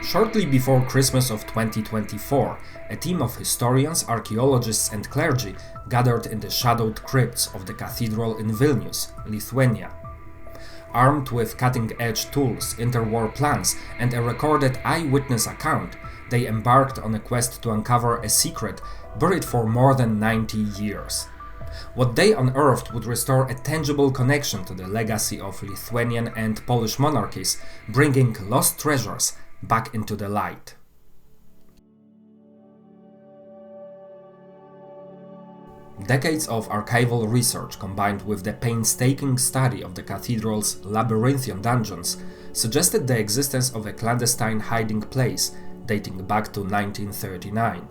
Shortly before Christmas of 2024, a team of historians, archaeologists and clergy gathered in the shadowed crypts of the cathedral in Vilnius, Lithuania. Armed with cutting-edge tools, interwar plans and a recorded eyewitness account, they embarked on a quest to uncover a secret buried for more than 90 years. What they unearthed would restore a tangible connection to the legacy of Lithuanian and Polish monarchies, bringing lost treasures back into the light. Decades of archival research combined with the painstaking study of the cathedral's labyrinthian dungeons suggested the existence of a clandestine hiding place dating back to 1939.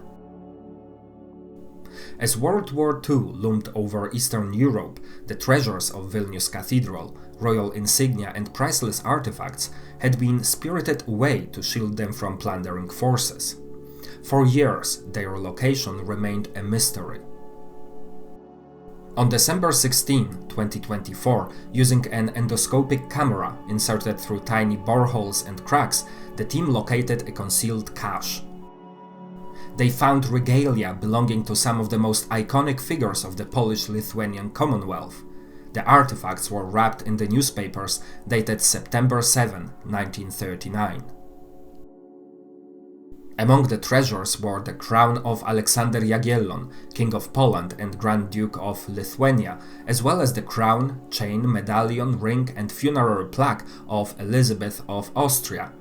As World War II loomed over Eastern Europe, the treasures of Vilnius Cathedral, royal insignia and priceless artifacts had been spirited away to shield them from plundering forces. For years, their location remained a mystery. On December 16, 2024, using an endoscopic camera inserted through tiny boreholes and cracks, the team located a concealed cache. They found regalia belonging to some of the most iconic figures of the Polish-Lithuanian Commonwealth. The artifacts were wrapped in the newspapers dated September 7, 1939. Among the treasures were the crown of Alexander Jagiellon, King of Poland and Grand Duke of Lithuania, as well as the crown, chain, medallion, ring and funerary plaque of Elizabeth of Austria.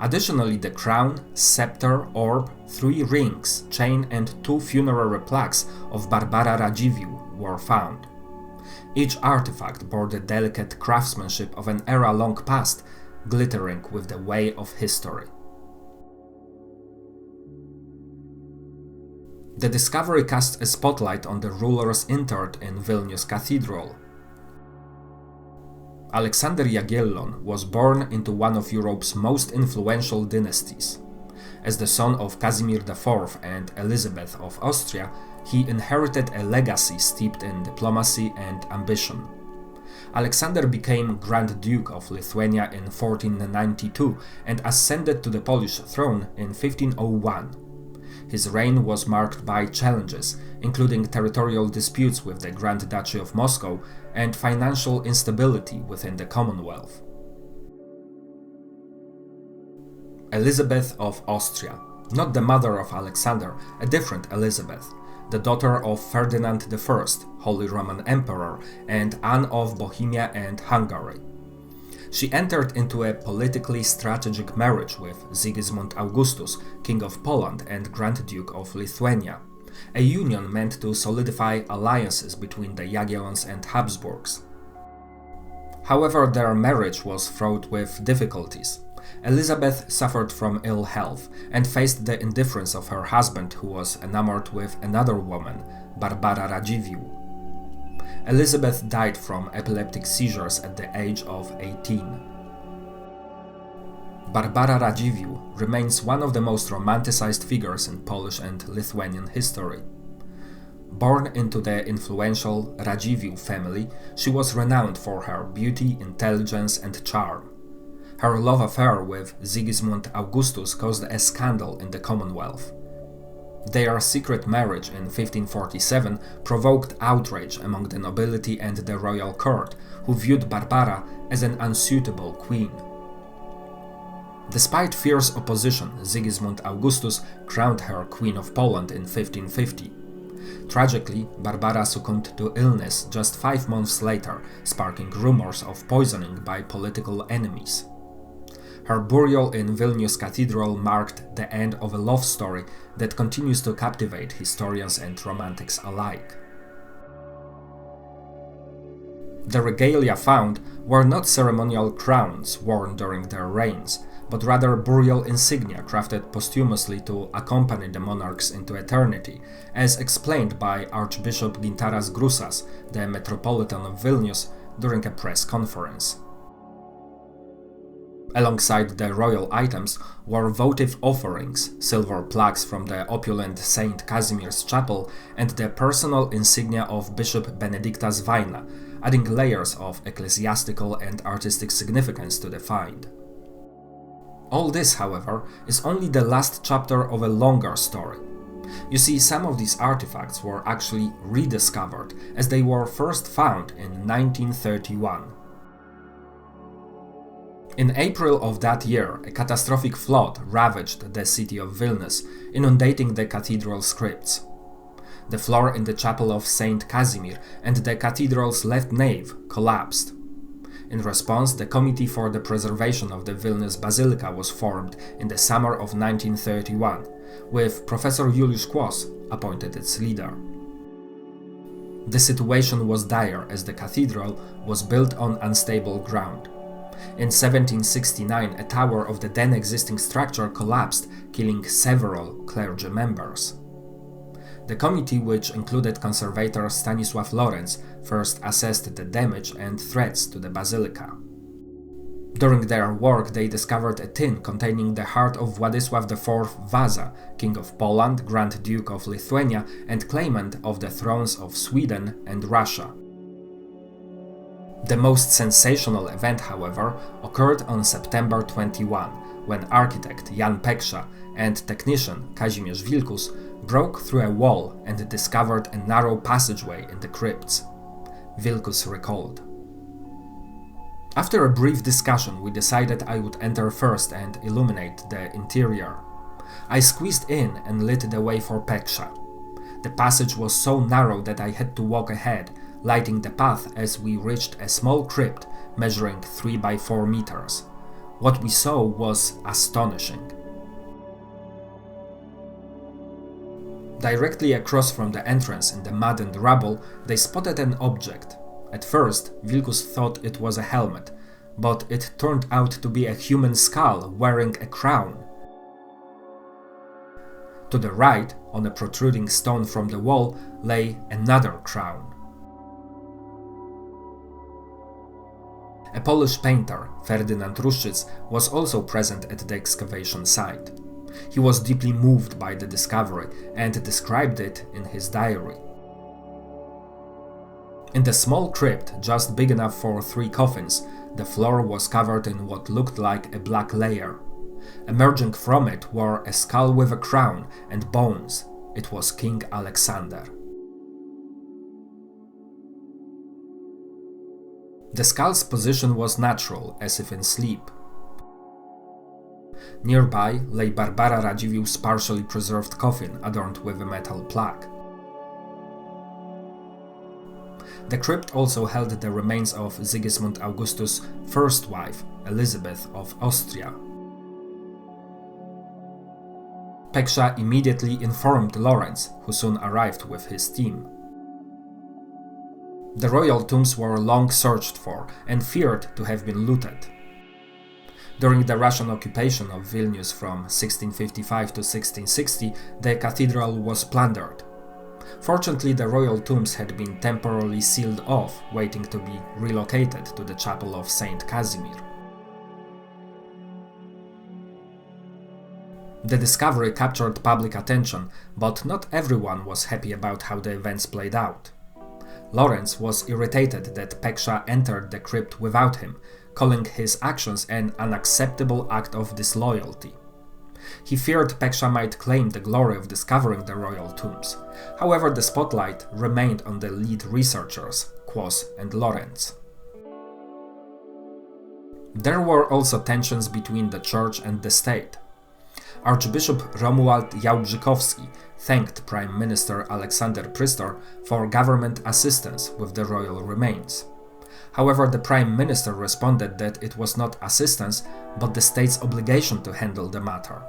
Additionally, the crown, scepter, orb, 3 rings, chain and 2 funerary plaques of Barbara Radziwiłł were found. Each artifact bore the delicate craftsmanship of an era long past, glittering with the way of history. The discovery cast a spotlight on the rulers interred in Vilnius Cathedral. Alexander Jagiellon was born into one of Europe's most influential dynasties. As the son of Casimir IV and Elizabeth of Austria, he inherited a legacy steeped in diplomacy and ambition. Alexander became Grand Duke of Lithuania in 1492 and ascended to the Polish throne in 1501. His reign was marked by challenges, including territorial disputes with the Grand Duchy of Moscow and financial instability within the Commonwealth. Elizabeth of Austria, not the mother of Alexander, a different Elizabeth, the daughter of Ferdinand I, Holy Roman Emperor, and Anne of Bohemia and Hungary. She entered into a politically strategic marriage with Sigismund Augustus, King of Poland and Grand Duke of Lithuania, a union meant to solidify alliances between the Jagiellons and Habsburgs. However, their marriage was fraught with difficulties. Elizabeth suffered from ill health and faced the indifference of her husband, who was enamored with another woman, Barbara Radziwiłł. Elizabeth died from epileptic seizures at the age of 18. Barbara Radziwiłł remains one of the most romanticized figures in Polish and Lithuanian history. Born into the influential Radziwiłł family, she was renowned for her beauty, intelligence and charm. Her love affair with Sigismund Augustus caused a scandal in the Commonwealth. Their secret marriage in 1547 provoked outrage among the nobility and the royal court, who viewed Barbara as an unsuitable queen. Despite fierce opposition, Sigismund Augustus crowned her Queen of Poland in 1550. Tragically, Barbara succumbed to illness just 5 months later, sparking rumors of poisoning by political enemies. Her burial in Vilnius Cathedral marked the end of a love story that continues to captivate historians and romantics alike. The regalia found were not ceremonial crowns worn during their reigns, but rather burial insignia crafted posthumously to accompany the monarchs into eternity, as explained by Archbishop Gintaras Grusas, the Metropolitan of Vilnius, during a press conference. Alongside the royal items were votive offerings, silver plaques from the opulent St. Casimir's chapel, and the personal insignia of Bishop Benedictas Vajna, adding layers of ecclesiastical and artistic significance to the find. All this, however, is only the last chapter of a longer story. You see, some of these artifacts were actually rediscovered, as they were first found in 1931. In April of that year, a catastrophic flood ravaged the city of Vilnius, inundating the cathedral's crypts. The floor in the chapel of Saint Casimir and the cathedral's left nave collapsed. In response, the Committee for the Preservation of the Vilnius Basilica was formed in the summer of 1931, with Professor Juliusz Kłos appointed its leader. The situation was dire as the cathedral was built on unstable ground. In 1769, a tower of the then existing structure collapsed, killing several clergy members. The committee, which included conservator Stanisław Lorenz, first assessed the damage and threats to the basilica. During their work, they discovered a tin containing the heart of Władysław IV Wasa, King of Poland, Grand Duke of Lithuania, and claimant of the thrones of Sweden and Russia. The most sensational event, however, occurred on September 21, when architect Jan Peksza and technician Kazimierz Wilkus broke through a wall and discovered a narrow passageway in the crypts. Wilkus recalled. After a brief discussion, we decided I would enter first and illuminate the interior. I squeezed in and lit the way for Peksza. The passage was so narrow that I had to walk ahead, lighting the path as we reached a small crypt measuring 3 by 4 meters. What we saw was astonishing. Directly across from the entrance in the mud and rubble, they spotted an object. At first, Wilkus thought it was a helmet, but it turned out to be a human skull wearing a crown. To the right, on a protruding stone from the wall, lay another crown. A Polish painter, Ferdynand Ruszczyk, was also present at the excavation site. He was deeply moved by the discovery and described it in his diary. In the small crypt, just big enough for 3 coffins, the floor was covered in what looked like a black layer. Emerging from it were a skull with a crown and bones. It was King Alexander. The skull's position was natural, as if in sleep. Nearby lay Barbara Radziwiłł's partially preserved coffin adorned with a metal plaque. The crypt also held the remains of Sigismund Augustus' first wife, Elizabeth of Austria. Peksza immediately informed Lorenz, who soon arrived with his team. The royal tombs were long searched for and feared to have been looted. During the Russian occupation of Vilnius from 1655 to 1660, the cathedral was plundered. Fortunately, the royal tombs had been temporarily sealed off, waiting to be relocated to the chapel of Saint Casimir. The discovery captured public attention, but not everyone was happy about how the events played out. Lorenz was irritated that Peksza entered the crypt without him, calling his actions an unacceptable act of disloyalty. He feared Peksza might claim the glory of discovering the royal tombs. However, the spotlight remained on the lead researchers, Kłos and Lorenz. There were also tensions between the church and the state. Archbishop Romuald Jałbrzykowski thanked Prime Minister Aleksander Prystor for government assistance with the royal remains. However, the Prime Minister responded that it was not assistance, but the state's obligation to handle the matter.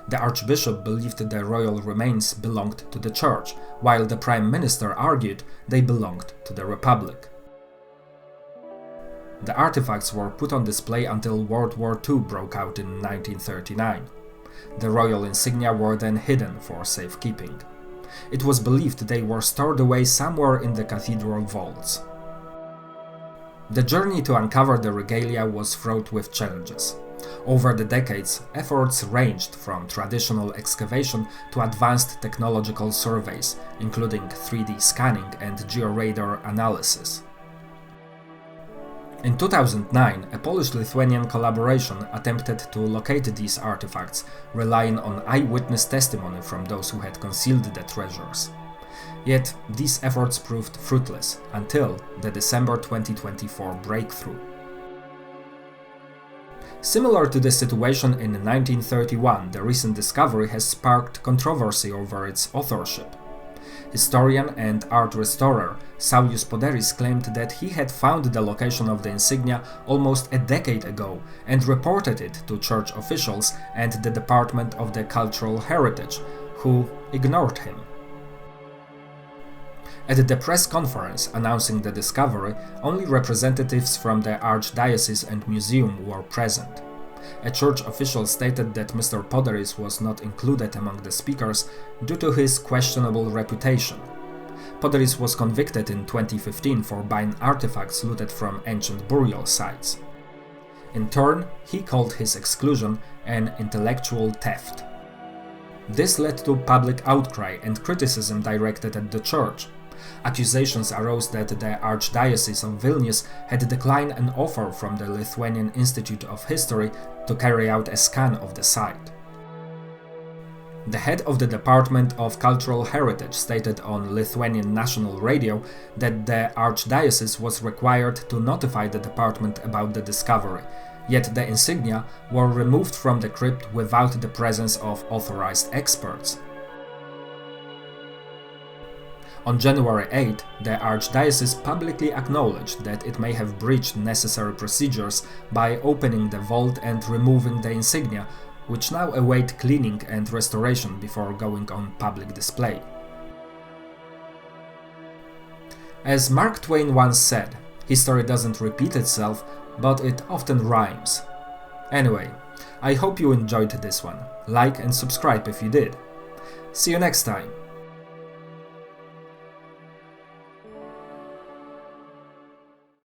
The Archbishop believed the royal remains belonged to the Church, while the Prime Minister argued they belonged to the Republic. The artifacts were put on display until World War II broke out in 1939. The royal insignia were then hidden for safekeeping. It was believed they were stored away somewhere in the cathedral vaults. The journey to uncover the regalia was fraught with challenges. Over the decades, efforts ranged from traditional excavation to advanced technological surveys, including 3D scanning and georadar analysis. In 2009, a Polish-Lithuanian collaboration attempted to locate these artifacts, relying on eyewitness testimony from those who had concealed the treasures. Yet, these efforts proved fruitless until the December 2024 breakthrough. Similar to the situation in 1931, the recent discovery has sparked controversy over its authorship. Historian and art restorer Saulius Poderis claimed that he had found the location of the insignia almost a decade ago and reported it to church officials and the Department of the Cultural Heritage, who ignored him. At the press conference announcing the discovery, only representatives from the Archdiocese and museum were present. A church official stated that Mr. Poderis was not included among the speakers due to his questionable reputation. Poderis was convicted in 2015 for buying artifacts looted from ancient burial sites. In turn, he called his exclusion an intellectual theft. This led to public outcry and criticism directed at the church. Accusations arose that the Archdiocese of Vilnius had declined an offer from the Lithuanian Institute of History to carry out a scan of the site. The head of the Department of Cultural Heritage stated on Lithuanian national radio that the Archdiocese was required to notify the department about the discovery, yet the insignia were removed from the crypt without the presence of authorized experts. On January 8, the Archdiocese publicly acknowledged that it may have breached necessary procedures by opening the vault and removing the insignia, which now await cleaning and restoration before going on public display. As Mark Twain once said, history doesn't repeat itself, but it often rhymes. Anyway, I hope you enjoyed this one. Like and subscribe if you did. See you next time!